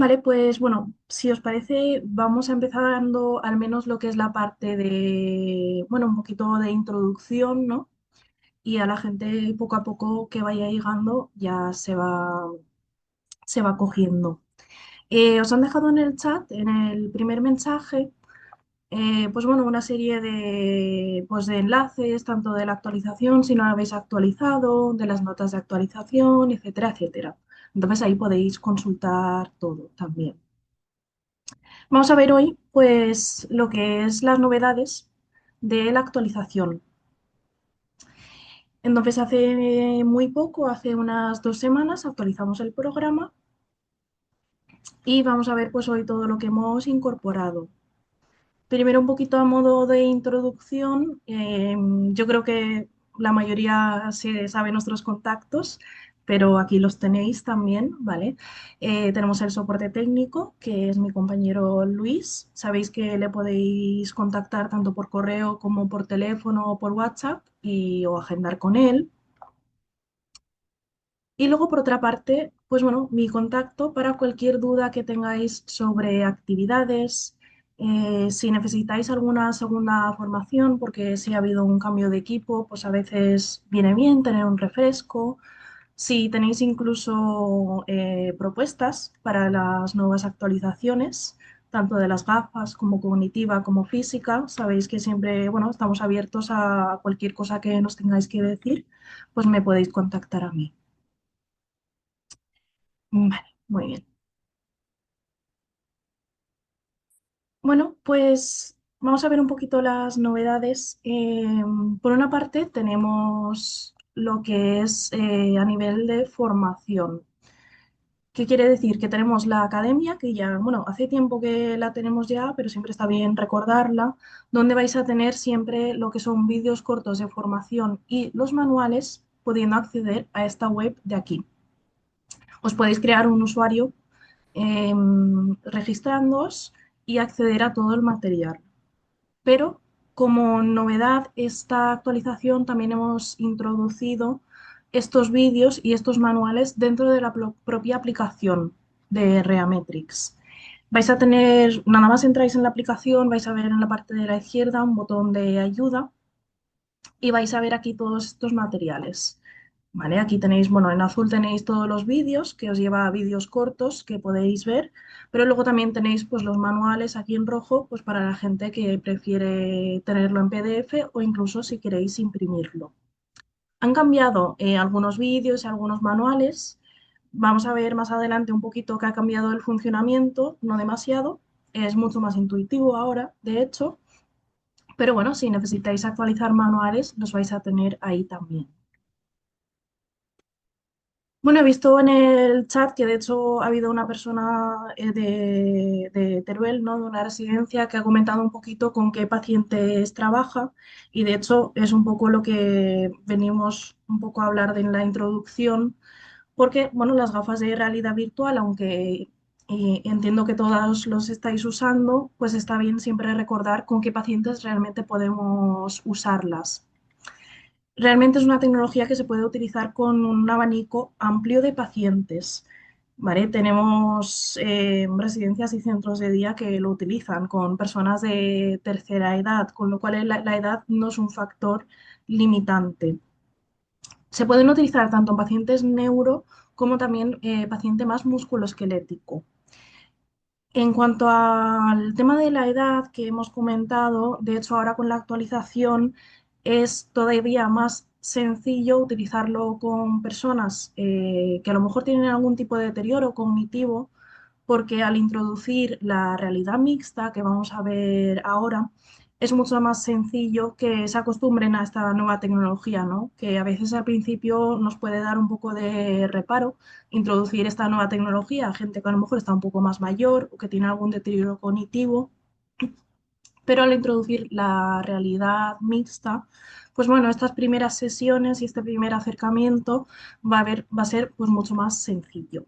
Vale, pues bueno, si os parece, vamos empezando al menos lo que es la parte de, bueno, un poquito de introducción, ¿no? Y a la gente poco a poco que vaya llegando ya se va cogiendo. Os han dejado en el chat, en el primer mensaje, pues bueno, una serie de enlaces, tanto de la actualización, si no la habéis actualizado, de las notas de actualización, etcétera, etcétera. Entonces ahí podéis consultar todo también. Vamos a ver hoy, pues, lo que es las novedades de la actualización. Entonces, hace muy poco, hace unas 2 semanas, actualizamos el programa y vamos a ver, pues, hoy todo lo que hemos incorporado. Primero, un poquito a modo de introducción, yo creo que la mayoría se sabe nuestros contactos, pero aquí los tenéis también, ¿vale? Tenemos el soporte técnico, que es mi compañero Luis. Sabéis que le podéis contactar tanto por correo como por teléfono o por WhatsApp o agendar con él. Y luego, por otra parte, pues bueno, mi contacto para cualquier duda que tengáis sobre actividades, si necesitáis alguna segunda formación, porque si ha habido un cambio de equipo, pues a veces viene bien tener un refresco. Si tenéis incluso propuestas para las nuevas actualizaciones, tanto de las gafas como cognitiva como física, sabéis que siempre, bueno, estamos abiertos a cualquier cosa que nos tengáis que decir, pues me podéis contactar a mí. Vale, muy bien. Bueno, pues vamos a ver un poquito las novedades. Por una parte, tenemos lo que es a nivel de formación. ¿Qué quiere decir? Que tenemos la academia, que ya, bueno, hace tiempo que la tenemos ya, pero siempre está bien recordarla, donde vais a tener siempre lo que son vídeos cortos de formación y los manuales, pudiendo acceder a esta web de aquí. Os podéis crear un usuario registrándoos y acceder a todo el material. Pero como novedad, esta actualización también hemos introducido estos vídeos y estos manuales dentro de la propia aplicación de Reametrix. Vais a tener, nada más entráis en la aplicación, vais a ver en la parte de la izquierda un botón de ayuda y vais a ver aquí todos estos materiales. ¿Vale? Aquí tenéis, bueno, en azul tenéis todos los vídeos, que os lleva a vídeos cortos que podéis ver, pero luego también tenéis pues los manuales aquí en rojo, pues para la gente que prefiere tenerlo en PDF o incluso si queréis imprimirlo. Han cambiado algunos vídeos y algunos manuales. Vamos a ver más adelante un poquito que ha cambiado el funcionamiento, no demasiado. Es mucho más intuitivo ahora, de hecho, pero bueno, si necesitáis actualizar manuales, los vais a tener ahí también. Bueno, he visto en el chat que de hecho ha habido una persona de Teruel, ¿no? De una residencia, que ha comentado un poquito con qué pacientes trabaja y de hecho es un poco lo que venimos un poco a hablar en la introducción, porque bueno, las gafas de realidad virtual, aunque entiendo que todos los estáis usando, pues está bien siempre recordar con qué pacientes realmente podemos usarlas. Realmente es una tecnología que se puede utilizar con un abanico amplio de pacientes. ¿Vale? Tenemos residencias y centros de día que lo utilizan con personas de tercera edad, con lo cual la edad no es un factor limitante. Se pueden utilizar tanto en pacientes neuro como también paciente más musculoesquelético. En cuanto al tema de la edad que hemos comentado, de hecho ahora con la actualización es todavía más sencillo utilizarlo con personas que a lo mejor tienen algún tipo de deterioro cognitivo, porque al introducir la realidad mixta que vamos a ver ahora, es mucho más sencillo que se acostumbren a esta nueva tecnología, ¿no? Que a veces al principio nos puede dar un poco de reparo introducir esta nueva tecnología a gente que a lo mejor está un poco más mayor o que tiene algún deterioro cognitivo, pero al introducir la realidad mixta, pues bueno, estas primeras sesiones y este primer acercamiento va a ser pues mucho más sencillo.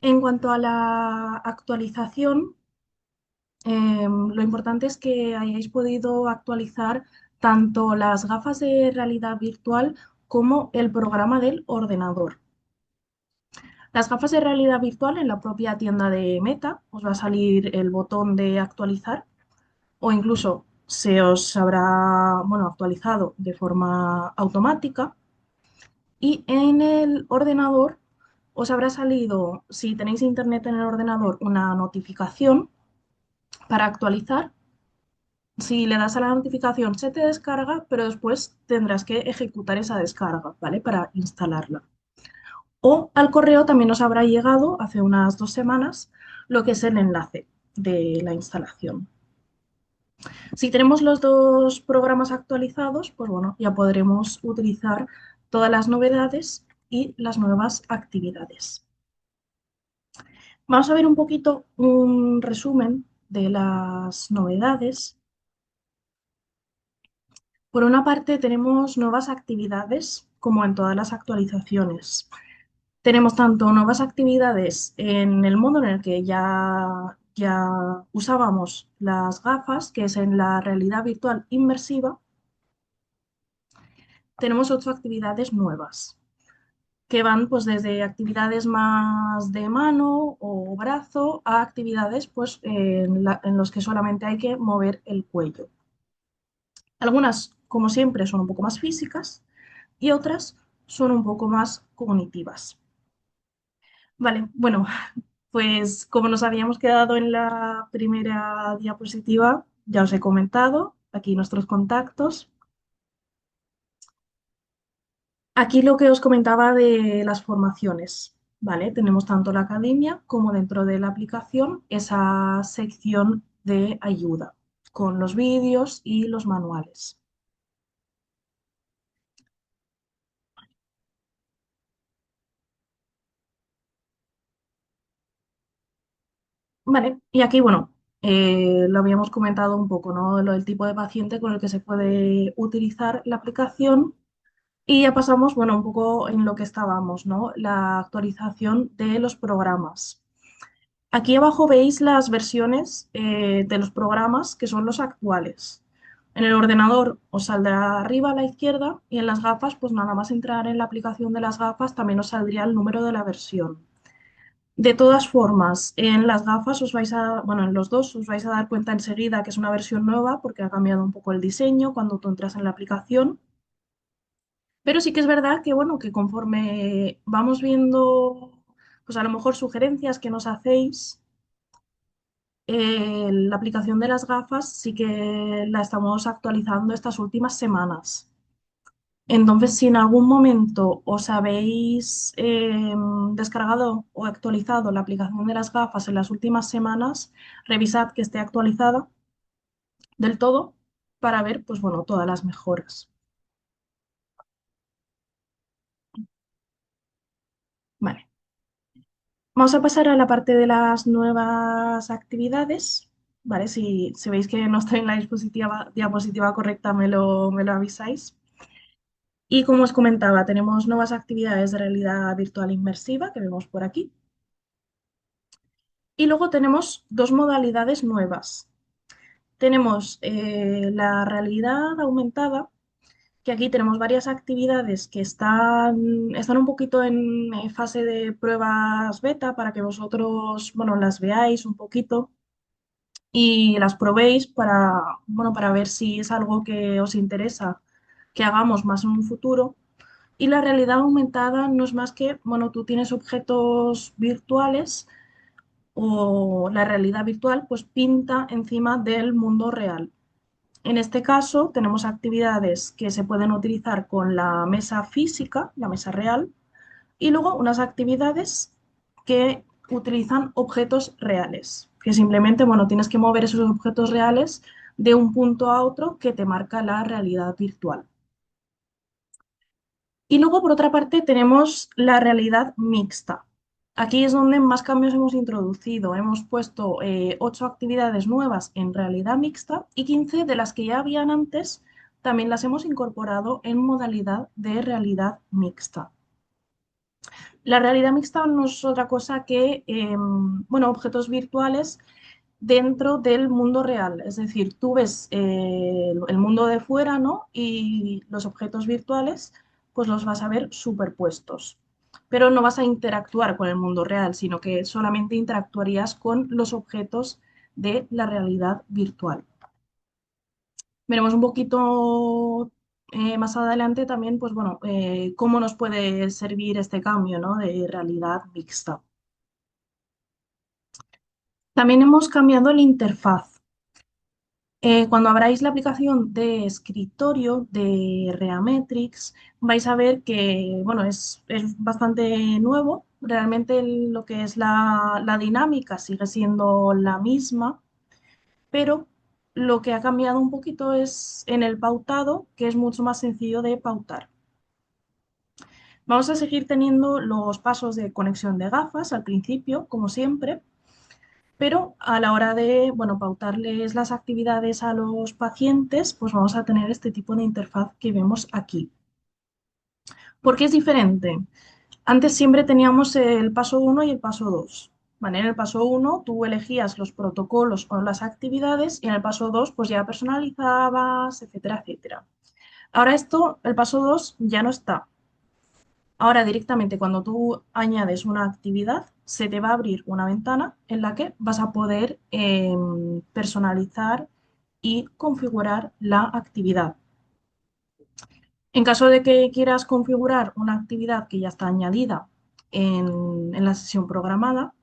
En cuanto a la actualización, lo importante es que hayáis podido actualizar tanto las gafas de realidad virtual como el programa del ordenador. Las gafas de realidad virtual en la propia tienda de Meta os va a salir el botón de actualizar o incluso se os habrá, bueno, actualizado de forma automática y en el ordenador os habrá salido, si tenéis internet en el ordenador, una notificación para actualizar. Si le das a la notificación se te descarga, pero después tendrás que ejecutar esa descarga, ¿vale? Para instalarla. O al correo también nos habrá llegado hace unas 2 semanas lo que es el enlace de la instalación. Si tenemos los dos programas actualizados, pues bueno, ya podremos utilizar todas las novedades y las nuevas actividades. Vamos a ver un poquito un resumen de las novedades. Por una parte, tenemos nuevas actividades, como en todas las actualizaciones. Tenemos tanto nuevas actividades en el modo en el que ya usábamos las gafas, que es en la realidad virtual inmersiva. Tenemos 8 actividades nuevas, que van pues desde actividades más de mano o brazo a actividades pues en los que solamente hay que mover el cuello. Algunas, como siempre, son un poco más físicas y otras son un poco más cognitivas. Vale, bueno, pues como nos habíamos quedado en la primera diapositiva, ya os he comentado aquí nuestros contactos. Aquí lo que os comentaba de las formaciones, ¿vale? Tenemos tanto la academia como dentro de la aplicación esa sección de ayuda con los vídeos y los manuales. Vale, y aquí, bueno, lo habíamos comentado un poco, ¿no? Lo del tipo de paciente con el que se puede utilizar la aplicación. Y ya pasamos, bueno, un poco en lo que estábamos, ¿no? La actualización de los programas. Aquí abajo veis las versiones de los programas que son los actuales. En el ordenador os saldrá arriba a la izquierda y en las gafas, pues nada más entrar en la aplicación de las gafas también os saldría el número de la versión. De todas formas, en las gafas os vais a, bueno, en los dos os vais a dar cuenta enseguida que es una versión nueva porque ha cambiado un poco el diseño cuando tú entras en la aplicación. Pero sí que es verdad que, bueno, que conforme vamos viendo, pues a lo mejor sugerencias que nos hacéis, la aplicación de las gafas sí que la estamos actualizando estas últimas semanas. Entonces, si en algún momento os habéis descargado o actualizado la aplicación de las gafas en las últimas semanas, revisad que esté actualizada del todo para ver, pues bueno, todas las mejoras. Vale. Vamos a pasar a la parte de las nuevas actividades. ¿Vale? Si veis que no estoy en la diapositiva correcta, me lo avisáis. Y como os comentaba, tenemos nuevas actividades de realidad virtual inmersiva que vemos por aquí. Y luego tenemos dos modalidades nuevas. Tenemos la realidad aumentada, que aquí tenemos varias actividades que están un poquito en fase de pruebas beta para que vosotros, bueno, las veáis un poquito y las probéis para, bueno, para ver si es algo que os interesa que hagamos más en un futuro. Y la realidad aumentada no es más que, bueno, tú tienes objetos virtuales o la realidad virtual pues pinta encima del mundo real. En este caso tenemos actividades que se pueden utilizar con la mesa física, la mesa real, y luego unas actividades que utilizan objetos reales, que simplemente, bueno, tienes que mover esos objetos reales de un punto a otro que te marca la realidad virtual. Y luego, por otra parte, tenemos la realidad mixta. Aquí es donde más cambios hemos introducido. Hemos puesto 8 actividades nuevas en realidad mixta y 15 de las que ya habían antes también las hemos incorporado en modalidad de realidad mixta. La realidad mixta no es otra cosa que, bueno, objetos virtuales dentro del mundo real. Es decir, tú ves el mundo de fuera, ¿no? Y los objetos virtuales, pues los vas a ver superpuestos. pero no vas a interactuar con el mundo real, sino que solamente interactuarías con los objetos de la realidad virtual. Veremos un poquito más adelante también, pues bueno, cómo nos puede servir este cambio, ¿no? De realidad mixta. También hemos cambiado la interfaz. Cuando abráis la aplicación de escritorio de Reametrix, vais a ver que, bueno, es bastante nuevo. Realmente lo que es la dinámica sigue siendo la misma, pero lo que ha cambiado un poquito es en el pautado, que es mucho más sencillo de pautar. Vamos a seguir teniendo los pasos de conexión de gafas al principio, como siempre, pero a la hora de, bueno, pautarles las actividades a los pacientes, pues vamos a tener este tipo de interfaz que vemos aquí. ¿Por qué es diferente? Antes siempre teníamos el paso uno y el paso 2. ¿Vale? En el paso uno tú elegías los protocolos o las actividades y en el paso 2 pues ya personalizabas, etcétera, etcétera. Ahora esto, el paso 2 ya no está. Ahora directamente cuando tú añades una actividad, se te va a abrir una ventana en la que vas a poder personalizar y configurar la actividad. En caso de que quieras configurar una actividad que ya está añadida en la sesión programada,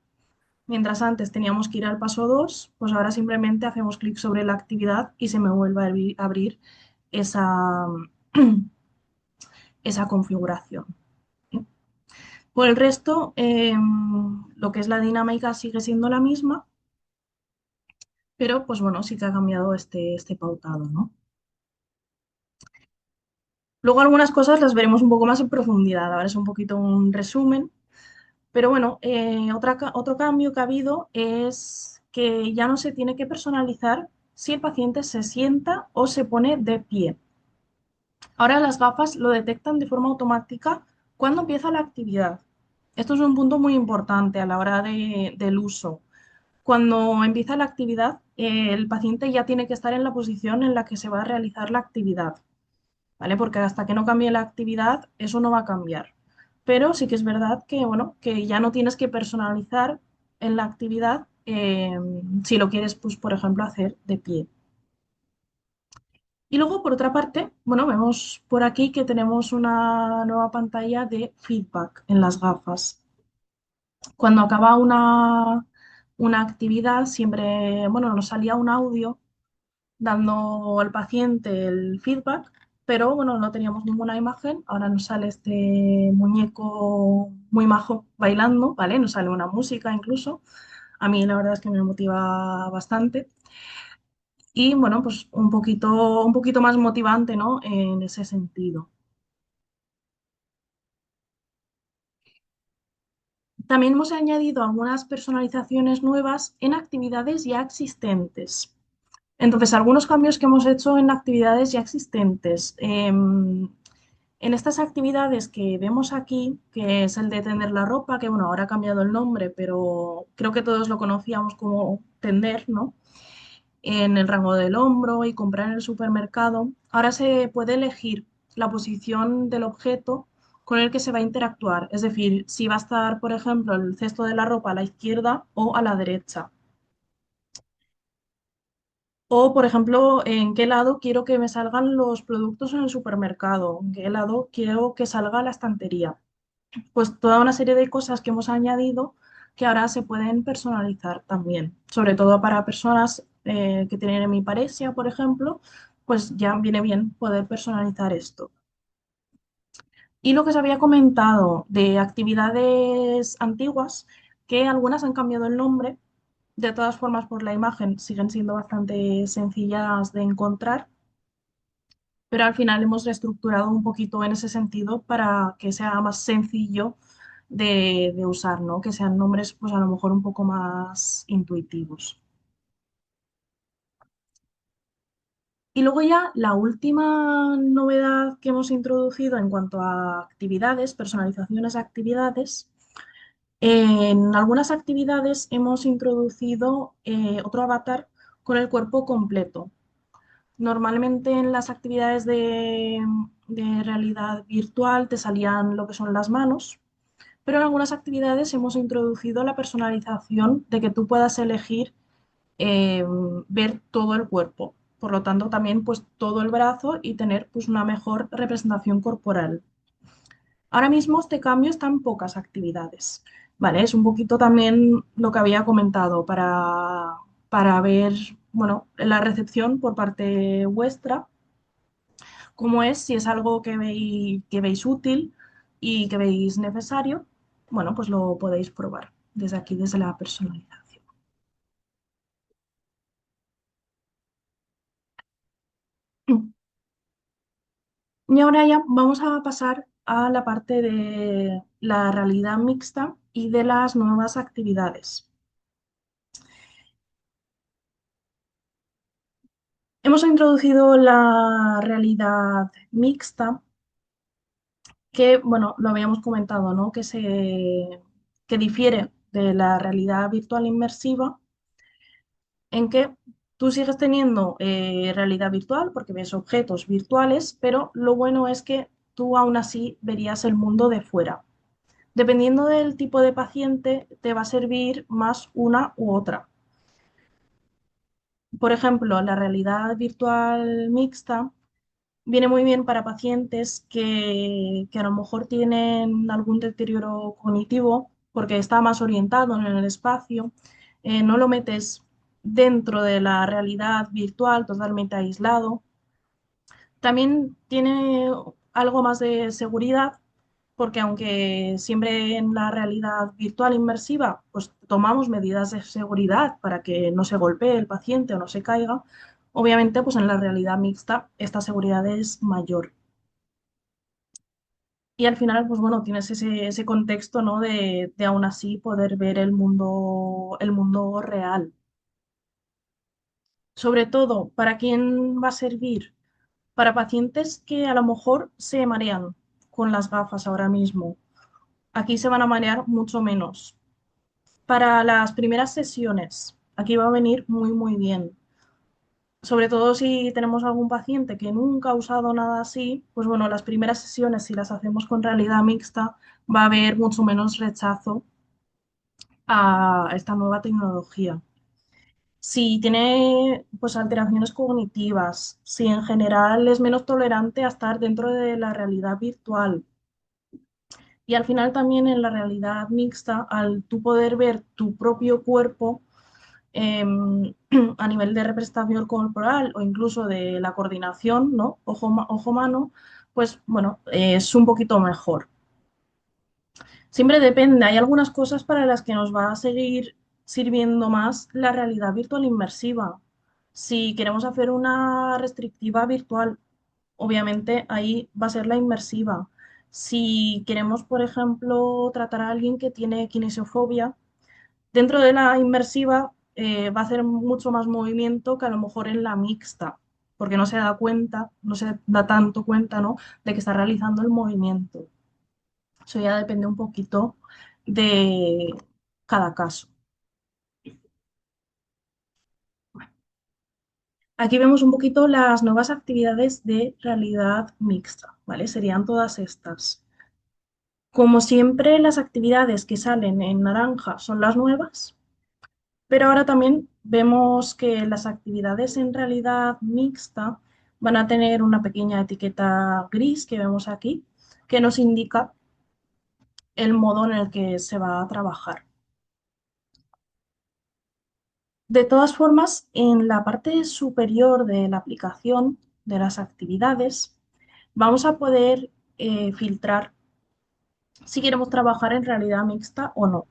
mientras antes teníamos que ir al paso 2, pues ahora simplemente hacemos clic sobre la actividad y se me vuelve a abrir esa, esa configuración. Por el resto, lo que es la dinámica sigue siendo la misma, pero pues bueno, sí que ha cambiado este pautado, ¿no? Luego algunas cosas las veremos un poco más en profundidad, ahora es un poquito un resumen, pero bueno, otro cambio que ha habido es que ya no se tiene que personalizar si el paciente se sienta o se pone de pie. Ahora las gafas lo detectan de forma automática cuando empieza la actividad. Esto es un punto muy importante a la hora del uso. Cuando empieza la actividad, el paciente ya tiene que estar en la posición en la que se va a realizar la actividad, ¿vale? Porque hasta que no cambie la actividad, eso no va a cambiar. Pero sí que es verdad que, bueno, que ya no tienes que personalizar en la actividad si lo quieres, pues, por ejemplo, hacer de pie. Y luego, por otra parte, bueno, vemos por aquí que tenemos una nueva pantalla de feedback en las gafas. Cuando acaba una actividad, siempre, bueno, nos salía un audio dando al paciente el feedback, pero bueno, no teníamos ninguna imagen. Ahora nos sale este muñeco muy majo bailando, ¿vale? Nos sale una música incluso. A mí la verdad es que me motiva bastante. Y bueno, pues un poquito más motivante, ¿no? En ese sentido. También hemos añadido algunas personalizaciones nuevas en actividades ya existentes. Entonces, algunos cambios que hemos hecho en actividades ya existentes. En estas actividades que vemos aquí, que es el de tender la ropa, que bueno, ahora ha cambiado el nombre, pero creo que todos lo conocíamos como tender, ¿no? En el rango del hombro y comprar en el supermercado, ahora se puede elegir la posición del objeto con el que se va a interactuar. Es decir, si va a estar, por ejemplo, el cesto de la ropa a la izquierda o a la derecha. O, por ejemplo, en qué lado quiero que me salgan los productos en el supermercado, en qué lado quiero que salga la estantería. Pues toda una serie de cosas que hemos añadido que ahora se pueden personalizar también, sobre todo para personas que tienen hemiparesia, por ejemplo, pues ya viene bien poder personalizar esto. Y lo que se había comentado de actividades antiguas, que algunas han cambiado el nombre, de todas formas por la imagen siguen siendo bastante sencillas de encontrar, pero al final hemos reestructurado un poquito en ese sentido para que sea más sencillo de usar, ¿no? Que sean nombres, pues a lo mejor un poco más intuitivos. Y luego ya la última novedad que hemos introducido en cuanto a actividades, personalizaciones de actividades, en algunas actividades hemos introducido otro avatar con el cuerpo completo. Normalmente en las actividades de realidad virtual te salían lo que son las manos, pero en algunas actividades hemos introducido la personalización de que tú puedas elegir eh, ver todo el cuerpo. Por lo tanto, también pues todo el brazo y tener pues una mejor representación corporal. Ahora mismo este cambio está en pocas actividades, ¿vale? Es un poquito también lo que había comentado para ver, bueno, la recepción por parte vuestra, cómo es, si es algo que veis útil y que veis necesario, bueno, pues lo podéis probar desde aquí, desde la personalización. Y ahora ya vamos a pasar a la parte de la realidad mixta y de las nuevas actividades. Hemos introducido la realidad mixta, que, bueno, lo habíamos comentado, ¿no? Que difiere de la realidad virtual inmersiva, en que tú sigues teniendo realidad virtual porque ves objetos virtuales, pero lo bueno es que tú aún así verías el mundo de fuera. Dependiendo del tipo de paciente, te va a servir más una u otra. Por ejemplo, la realidad virtual mixta viene muy bien para pacientes que a lo mejor tienen algún deterioro cognitivo porque está más orientado en el espacio. No lo metes dentro de la realidad virtual totalmente aislado. También tiene algo más de seguridad, porque aunque siempre en la realidad virtual inmersiva, pues tomamos medidas de seguridad para que no se golpee el paciente o no se caiga, obviamente pues en la realidad mixta esta seguridad es mayor. Y al final, pues bueno, tienes ese contexto, ¿no? De aún así poder ver el mundo real. Sobre todo, ¿para quién va a servir? Para pacientes que a lo mejor se marean con las gafas ahora mismo. Aquí se van a marear mucho menos. Para las primeras sesiones, aquí va a venir muy, muy bien. Sobre todo si tenemos algún paciente que nunca ha usado nada así, pues bueno, las primeras sesiones, si las hacemos con realidad mixta, va a haber mucho menos rechazo a esta nueva tecnología. Si tiene pues alteraciones cognitivas, si en general es menos tolerante a estar dentro de la realidad virtual. Y al final también en la realidad mixta, al tú poder ver tu propio cuerpo a nivel de representación corporal o incluso de la coordinación, ¿no? Ojo-mano, pues bueno, es un poquito mejor. Siempre depende, hay algunas cosas para las que nos va a seguir sirviendo más la realidad virtual inmersiva. Si queremos hacer una restrictiva virtual, obviamente ahí va a ser la inmersiva. Si queremos, por ejemplo, tratar a alguien que tiene kinesiofobia, dentro de la inmersiva va a hacer mucho más movimiento que a lo mejor en la mixta, porque no se da cuenta, no se da tanto cuenta, ¿no? De que está realizando el movimiento. Eso ya depende un poquito de cada caso. Aquí vemos un poquito las nuevas actividades de realidad mixta, ¿vale? Serían todas estas. Como siempre, las actividades que salen en naranja son las nuevas, pero ahora también vemos que las actividades en realidad mixta van a tener una pequeña etiqueta gris que vemos aquí, que nos indica el modo en el que se va a trabajar. De todas formas, en la parte superior de la aplicación de las actividades, vamos a poder filtrar si queremos trabajar en realidad mixta o no.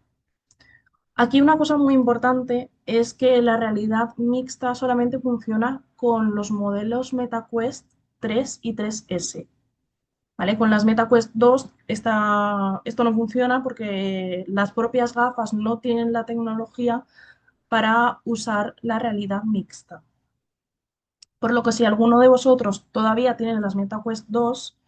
Aquí una cosa muy importante es que la realidad mixta solamente funciona con los modelos MetaQuest 3 y 3S, ¿vale? Con las MetaQuest 2 esto no funciona porque las propias gafas no tienen la tecnología para usar la realidad mixta. Por lo que si alguno de vosotros todavía tiene las MetaQuest 2,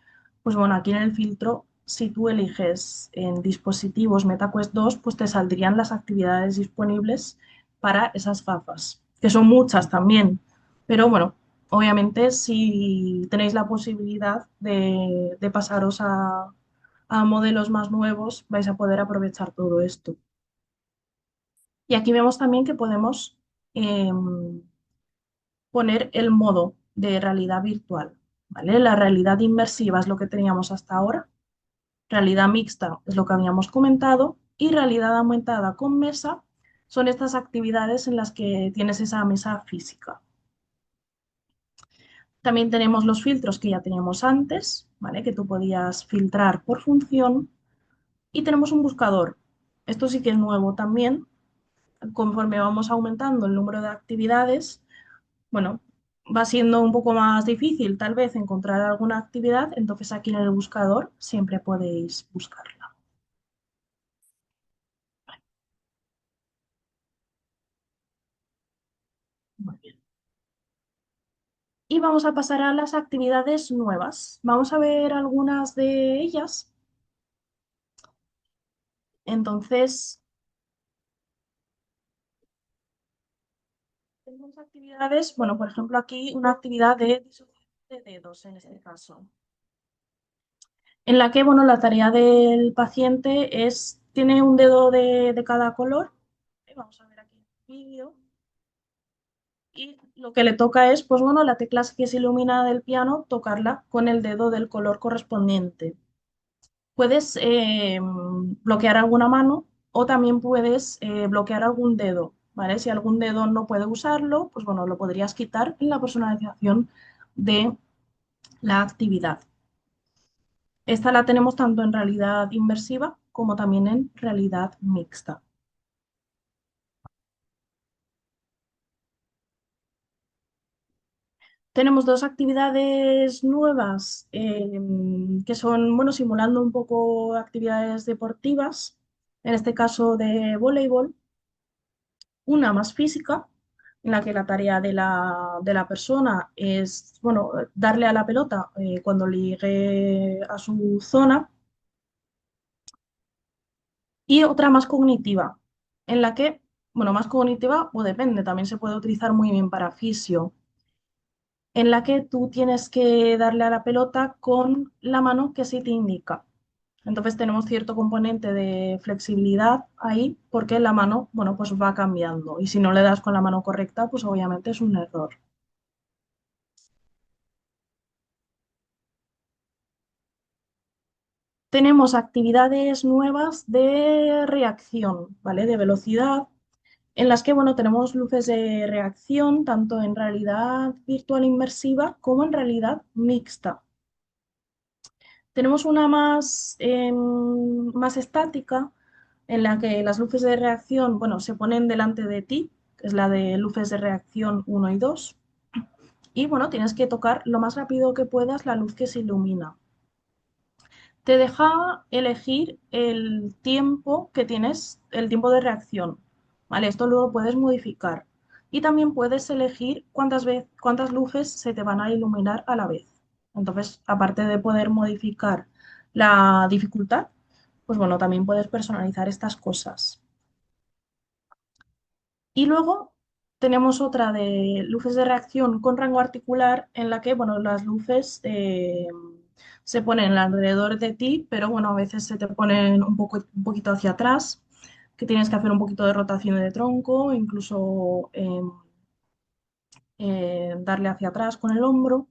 pues bueno, aquí en el filtro, si tú eliges en dispositivos MetaQuest 2, pues te saldrían las actividades disponibles para esas gafas, que son muchas también. Pero bueno, obviamente si tenéis la posibilidad de pasaros a modelos más nuevos, vais a poder aprovechar todo esto. Y aquí vemos también que podemos poner el modo de realidad virtual, ¿vale? La realidad inmersiva es lo que teníamos hasta ahora, realidad mixta es lo que habíamos comentado y realidad aumentada con mesa son estas actividades en las que tienes esa mesa física. También tenemos los filtros que ya teníamos antes, ¿vale? Que tú podías filtrar por función y tenemos un buscador. Esto sí que es nuevo también. Conforme vamos aumentando el número de actividades, bueno, va siendo un poco más difícil tal vez encontrar alguna actividad, entonces aquí en el buscador siempre podéis buscarla. Muy bien. Y vamos a pasar a las actividades nuevas. Vamos a ver algunas de ellas. Entonces, tenemos actividades, bueno, por ejemplo, aquí una actividad de disociación de dedos en este caso, en la que, bueno, la tarea del paciente es, tiene un dedo de cada color. Vamos a ver aquí el vídeo. Y lo que le toca es, pues bueno, la tecla que se ilumina del piano, tocarla con el dedo del color correspondiente. Puedes bloquear alguna mano o también puedes bloquear algún dedo, ¿vale? Si algún dedo no puede usarlo, pues bueno, lo podrías quitar en la personalización de la actividad. Esta la tenemos tanto en realidad inmersiva como también en realidad mixta. Tenemos dos actividades nuevas que son, bueno, simulando un poco actividades deportivas, en este caso de voleibol, una más física, en la que la tarea de la persona es, bueno, darle a la pelota cuando llegue a su zona, y otra más cognitiva, en la que, bueno, más cognitiva o depende, también se puede utilizar muy bien para fisio, en la que tú tienes que darle a la pelota con la mano que sí te indica. Entonces tenemos cierto componente de flexibilidad ahí porque la mano, bueno, pues va cambiando y si no le das con la mano correcta, pues obviamente es un error. Tenemos actividades nuevas de reacción, ¿vale? De velocidad, en las que, bueno, tenemos luces de reacción tanto en realidad virtual inmersiva como en realidad mixta. Tenemos una más estática, en la que las luces de reacción, bueno, se ponen delante de ti, que es la de luces de reacción uno y 2 y bueno, tienes que tocar lo más rápido que puedas la luz que se ilumina. Te deja elegir el tiempo que tienes, el tiempo de reacción, ¿vale? Esto luego puedes modificar. Y también puedes elegir cuántas luces se te van a iluminar a la vez. Entonces, aparte de poder modificar la dificultad, pues bueno, también puedes personalizar estas cosas. Y luego tenemos otra de luces de reacción con rango articular en la que, bueno, las luces se ponen alrededor de ti, pero bueno, a veces se te ponen un poquito hacia atrás, que tienes que hacer un poquito de rotación de tronco, incluso darle hacia atrás con el hombro.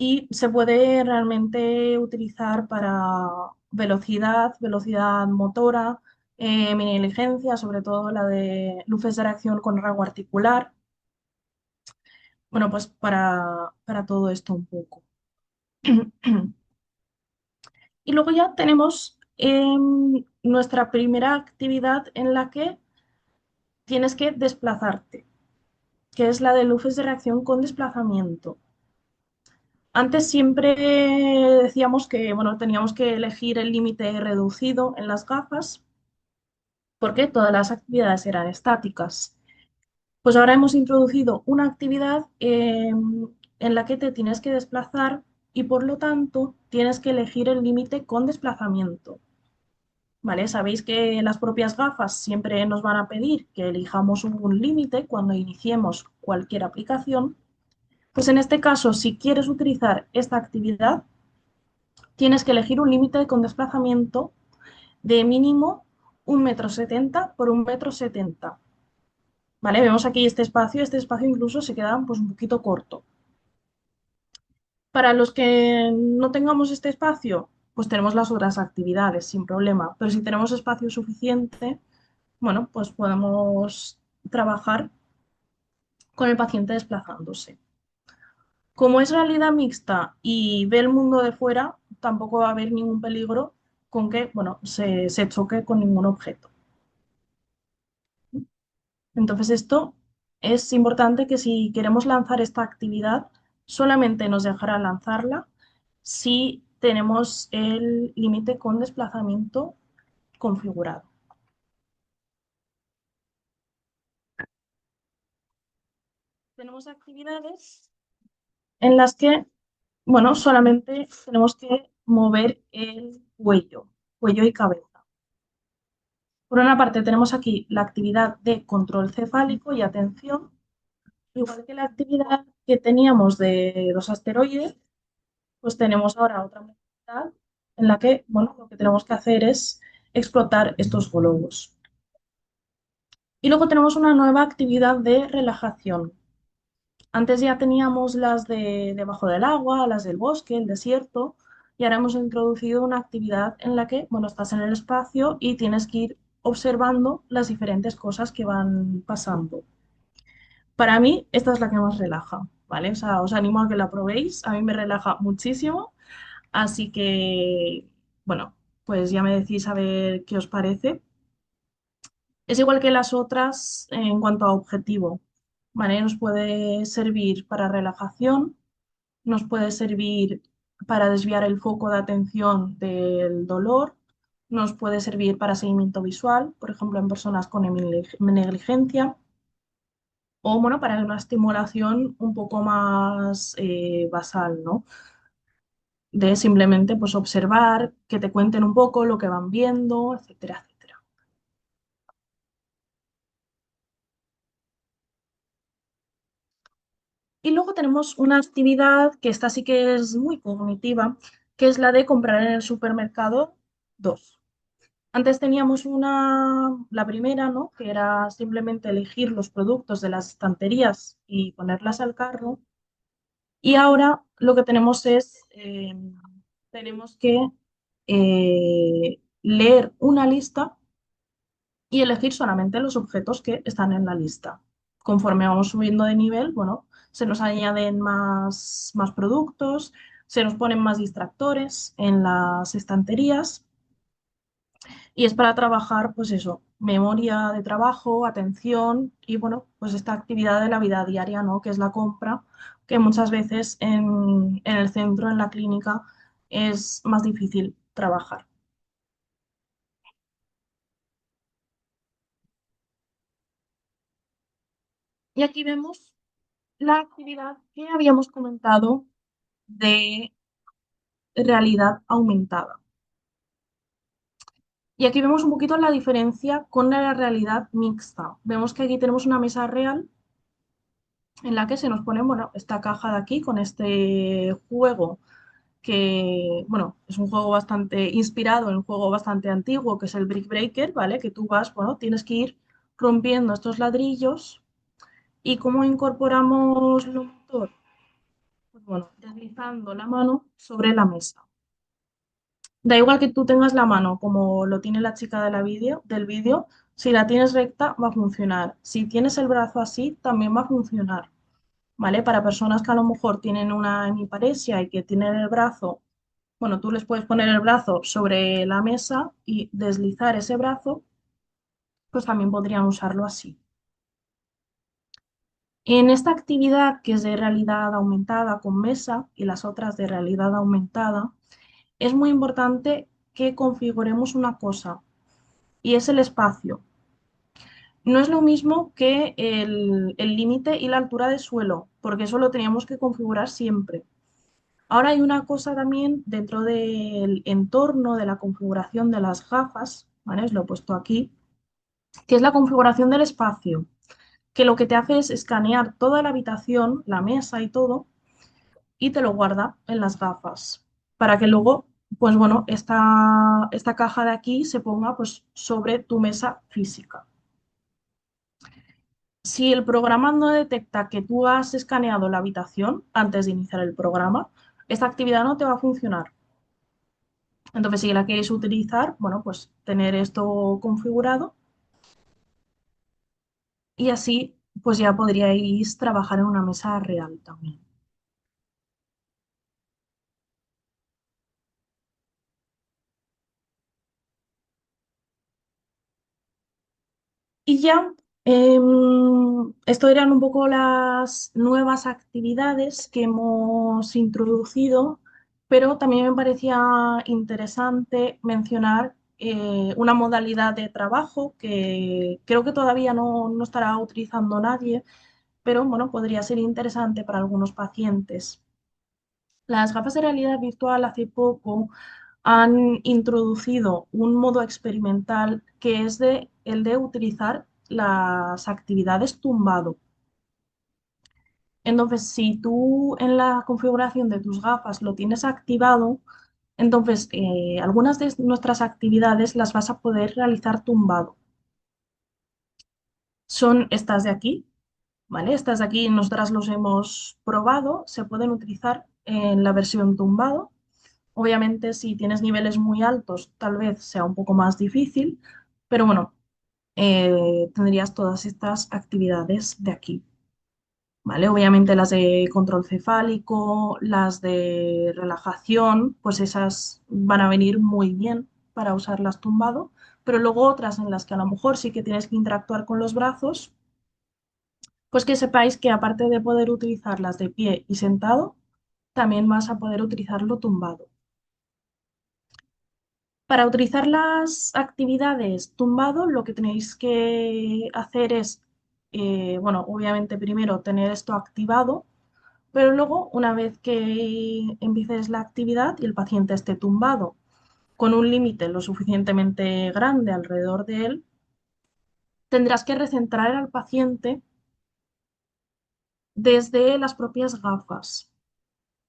Y se puede realmente utilizar para velocidad, velocidad motora, mini diligencia, sobre todo la de luces de reacción con rango articular. Bueno, pues para todo esto un poco. Y luego ya tenemos nuestra primera actividad en la que tienes que desplazarte, que es la de luces de reacción con desplazamiento. Antes siempre decíamos que, bueno, teníamos que elegir el límite reducido en las gafas porque todas las actividades eran estáticas. Pues ahora hemos introducido una actividad en la que te tienes que desplazar y por lo tanto tienes que elegir el límite con desplazamiento. ¿Vale? Sabéis que las propias gafas siempre nos van a pedir que elijamos un límite cuando iniciemos cualquier aplicación. Pues en este caso, si quieres utilizar esta actividad, tienes que elegir un límite con desplazamiento de mínimo 1,70 m por 1,70 m. ¿Vale? Vemos aquí este espacio incluso se queda pues un poquito corto. Para los que no tengamos este espacio, pues tenemos las otras actividades sin problema, pero si tenemos espacio suficiente, bueno, pues podemos trabajar con el paciente desplazándose. Como es realidad mixta y ve el mundo de fuera, tampoco va a haber ningún peligro con que, bueno, se choque con ningún objeto. Entonces, esto es importante que si queremos lanzar esta actividad, solamente nos dejará lanzarla si tenemos el límite con desplazamiento configurado. Tenemos actividades en las que, bueno, solamente tenemos que mover el cuello, cuello y cabeza. Por una parte, tenemos aquí la actividad de control cefálico y atención, igual que la actividad que teníamos de los asteroides, pues tenemos ahora otra actividad en la que, bueno, lo que tenemos que hacer es explotar estos globos. Y luego tenemos una nueva actividad de relajación. Antes ya teníamos las de debajo del agua, las del bosque, el desierto, y ahora hemos introducido una actividad en la que, bueno, estás en el espacio y tienes que ir observando las diferentes cosas que van pasando. Para mí, esta es la que más relaja, ¿vale? O sea, os animo a que la probéis, a mí me relaja muchísimo, así que, bueno, pues ya me decís a ver qué os parece. Es igual que las otras en cuanto a objetivo, ¿vale? Nos puede servir para relajación, nos puede servir para desviar el foco de atención del dolor, nos puede servir para seguimiento visual, por ejemplo, en personas con negligencia, o bueno, para una estimulación un poco más basal, ¿no? De simplemente pues observar, que te cuenten un poco lo que van viendo, etcétera, etcétera. Y luego tenemos una actividad que esta sí que es muy cognitiva, que es la de comprar en el supermercado dos. Antes teníamos la primera, ¿no? Que era simplemente elegir los productos de las estanterías y ponerlas al carro. Y ahora lo que tenemos es, tenemos que leer una lista y elegir solamente los objetos que están en la lista. Conforme vamos subiendo de nivel, bueno, se nos añaden más productos, se nos ponen más distractores en las estanterías y es para trabajar, pues eso, memoria de trabajo, atención y bueno, pues esta actividad de la vida diaria, ¿no? Que es la compra, que muchas veces en el centro, en la clínica, es más difícil trabajar. Y aquí vemos la actividad que habíamos comentado de realidad aumentada. Y aquí vemos un poquito la diferencia con la realidad mixta. Vemos que aquí tenemos una mesa real en la que se nos pone, bueno, esta caja de aquí con este juego que, bueno, es un juego bastante inspirado en un juego bastante antiguo que es el Brick Breaker, ¿vale? Que tú vas, bueno, tienes que ir rompiendo estos ladrillos y cómo incorporamos lo motor, pues bueno, deslizando la mano sobre la mesa. Da igual que tú tengas la mano como lo tiene la chica del vídeo, si la tienes recta va a funcionar. Si tienes el brazo así, también va a funcionar, ¿vale? Para personas que a lo mejor tienen una hemiparesia y que tienen el brazo, bueno, tú les puedes poner el brazo sobre la mesa y deslizar ese brazo, pues también podrían usarlo así. En esta actividad que es de realidad aumentada con mesa y las otras de realidad aumentada, es muy importante que configuremos una cosa y es el espacio. No es lo mismo que el límite y la altura de suelo, porque eso lo teníamos que configurar siempre. Ahora hay una cosa también dentro del entorno de la configuración de las gafas, ¿vale? Os lo he puesto aquí, que es la configuración del espacio, que lo que te hace es escanear toda la habitación, la mesa y todo, y te lo guarda en las gafas, para que luego pues bueno, esta caja de aquí se ponga pues sobre tu mesa física. Si el programa no detecta que tú has escaneado la habitación antes de iniciar el programa, esta actividad no te va a funcionar. Entonces, si la queréis utilizar, bueno, pues tener esto configurado y así pues ya podríais trabajar en una mesa real también. Y ya, esto eran un poco las nuevas actividades que hemos introducido, pero también me parecía interesante mencionar una modalidad de trabajo que creo que todavía no estará utilizando nadie, pero bueno, podría ser interesante para algunos pacientes. Las gafas de realidad virtual hace poco han introducido un modo experimental que es el de utilizar las actividades tumbado. Entonces, si tú en la configuración de tus gafas lo tienes activado, entonces algunas de nuestras actividades las vas a poder realizar tumbado. Son estas de aquí, ¿vale? Estas de aquí nosotras los hemos probado, se pueden utilizar en la versión tumbado. Obviamente, si tienes niveles muy altos, tal vez sea un poco más difícil, pero bueno, tendrías todas estas actividades de aquí, ¿vale? Obviamente las de control cefálico, las de relajación, pues esas van a venir muy bien para usarlas tumbado, pero luego otras en las que a lo mejor sí que tienes que interactuar con los brazos, pues que sepáis que aparte de poder utilizarlas de pie y sentado, también vas a poder utilizarlo tumbado. Para utilizar las actividades tumbado, lo que tenéis que hacer es, bueno, obviamente primero tener esto activado, pero luego, una vez que empieces la actividad y el paciente esté tumbado con un límite lo suficientemente grande alrededor de él, tendrás que recentrar al paciente desde las propias gafas.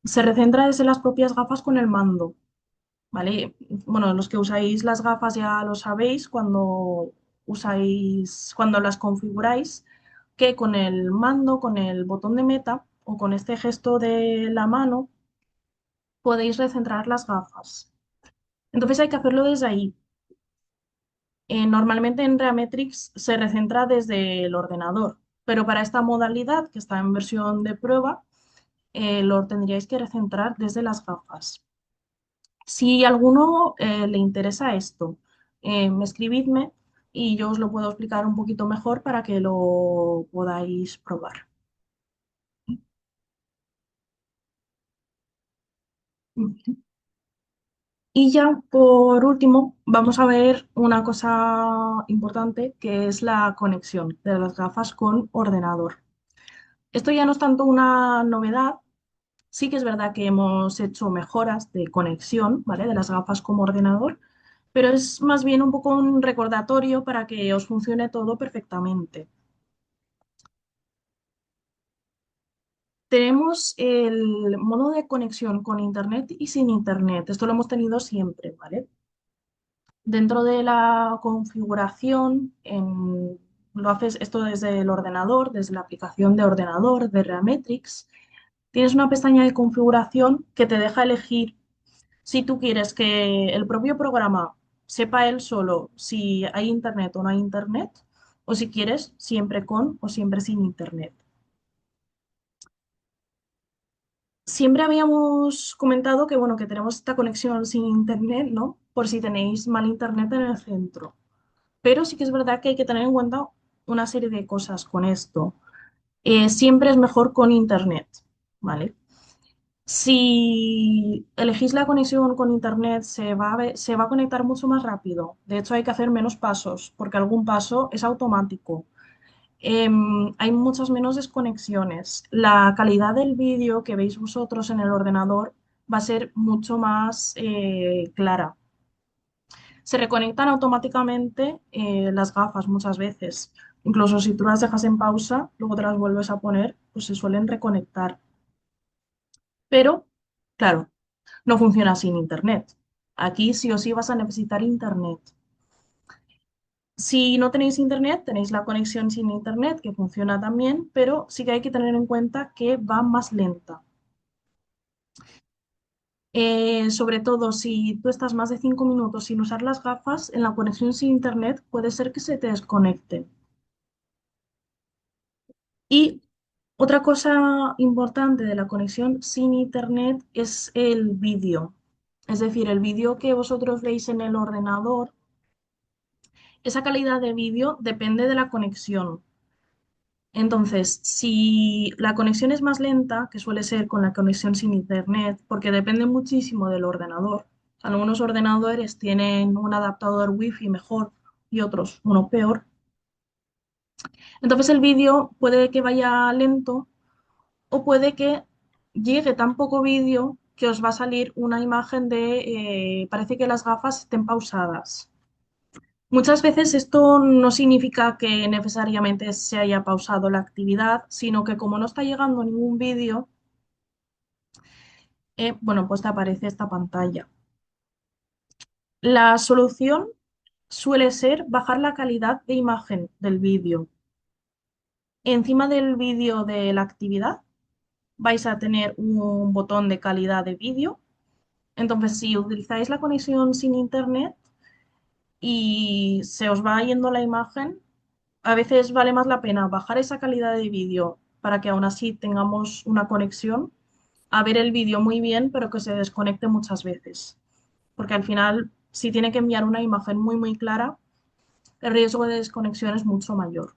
Se recentra desde las propias gafas con el mando. ¿Vale? Bueno, los que usáis las gafas ya lo sabéis cuando las configuráis, que con el mando, con el botón de meta o con este gesto de la mano, podéis recentrar las gafas. Entonces hay que hacerlo desde ahí. Normalmente en Reametrix se recentra desde el ordenador, pero para esta modalidad, que está en versión de prueba, lo tendríais que recentrar desde las gafas. Si a alguno le interesa esto, me escribidme y yo os lo puedo explicar un poquito mejor para que lo podáis probar. Y ya por último, vamos a ver una cosa importante que es la conexión de las gafas con ordenador. Esto ya no es tanto una novedad, sí que es verdad que hemos hecho mejoras de conexión, ¿vale? De las gafas como ordenador, pero es más bien un poco un recordatorio para que os funcione todo perfectamente. Tenemos el modo de conexión con Internet y sin Internet. Esto lo hemos tenido siempre, ¿vale? Dentro de la configuración, lo haces esto desde el ordenador, desde la aplicación de ordenador de Reametrix. Tienes una pestaña de configuración que te deja elegir si tú quieres que el propio programa sepa él solo si hay internet o no hay internet, o si quieres siempre con o siempre sin internet. Siempre habíamos comentado que, bueno, que tenemos esta conexión sin internet, ¿no? Por si tenéis mal internet en el centro. Pero sí que es verdad que hay que tener en cuenta una serie de cosas con esto. Siempre es mejor con internet, ¿vale? Si elegís la conexión con internet, se va a conectar mucho más rápido. De hecho, hay que hacer menos pasos, porque algún paso es automático. Hay muchas menos desconexiones. La calidad del vídeo que veis vosotros en el ordenador va a ser mucho más clara. Se reconectan automáticamente las gafas muchas veces. Incluso si tú las dejas en pausa, luego te las vuelves a poner, pues se suelen reconectar. Pero, claro, no funciona sin internet. Aquí sí o sí vas a necesitar internet. Si no tenéis internet, tenéis la conexión sin internet, que funciona también, pero sí que hay que tener en cuenta que va más lenta. Sobre todo si tú estás más de 5 minutos sin usar las gafas, en la conexión sin internet puede ser que se te desconecte. Y otra cosa importante de la conexión sin internet es el vídeo. Es decir, el vídeo que vosotros veis en el ordenador, esa calidad de vídeo depende de la conexión. Entonces, si la conexión es más lenta, que suele ser con la conexión sin internet, porque depende muchísimo del ordenador. Algunos ordenadores tienen un adaptador wifi mejor y otros uno peor. Entonces el vídeo puede que vaya lento o puede que llegue tan poco vídeo que os va a salir una imagen de, parece que las gafas estén pausadas. Muchas veces esto no significa que necesariamente se haya pausado la actividad, sino que como no está llegando ningún vídeo, bueno, pues te aparece esta pantalla. La solución suele ser bajar la calidad de imagen del vídeo. Encima del vídeo de la actividad vais a tener un botón de calidad de vídeo. Entonces, si utilizáis la conexión sin internet y se os va yendo la imagen, a veces vale más la pena bajar esa calidad de vídeo para que aún así tengamos una conexión, a ver el vídeo muy bien, pero que se desconecte muchas veces. Porque al final, si tiene que enviar una imagen muy, muy clara, el riesgo de desconexión es mucho mayor.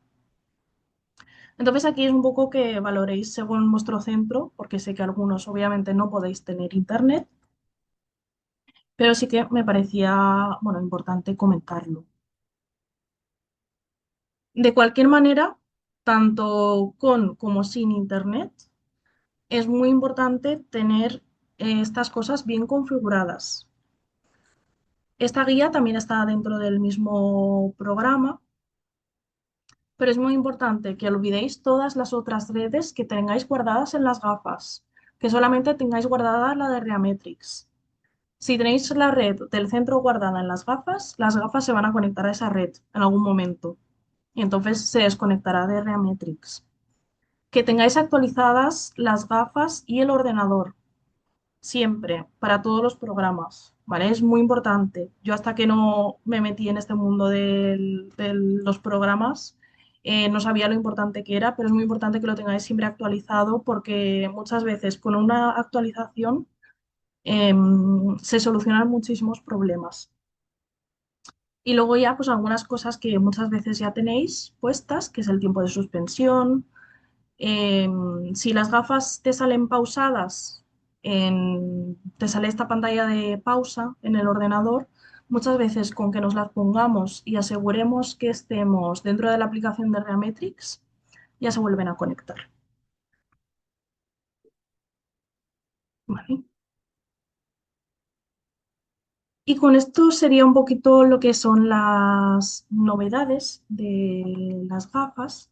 Entonces aquí es un poco que valoréis según vuestro centro, porque sé que algunos obviamente no podéis tener internet, pero sí que me parecía, bueno, importante comentarlo. De cualquier manera, tanto con como sin internet, es muy importante tener estas cosas bien configuradas. Esta guía también está dentro del mismo programa, pero es muy importante que olvidéis todas las otras redes que tengáis guardadas en las gafas, que solamente tengáis guardada la de Reametrix. Si tenéis la red del centro guardada en las gafas se van a conectar a esa red en algún momento y entonces se desconectará de Reametrix. Que tengáis actualizadas las gafas y el ordenador, siempre, para todos los programas, ¿vale? Es muy importante. Yo hasta que no me metí en este mundo de los programas, no sabía lo importante que era, pero es muy importante que lo tengáis siempre actualizado porque muchas veces con una actualización se solucionan muchísimos problemas. Y luego ya, pues algunas cosas que muchas veces ya tenéis puestas, que es el tiempo de suspensión. Si las gafas te salen pausadas, te sale esta pantalla de pausa en el ordenador, muchas veces con que nos las pongamos y aseguremos que estemos dentro de la aplicación de Reametrix, ya se vuelven a conectar. ¿Vale? Y con esto sería un poquito lo que son las novedades de las gafas.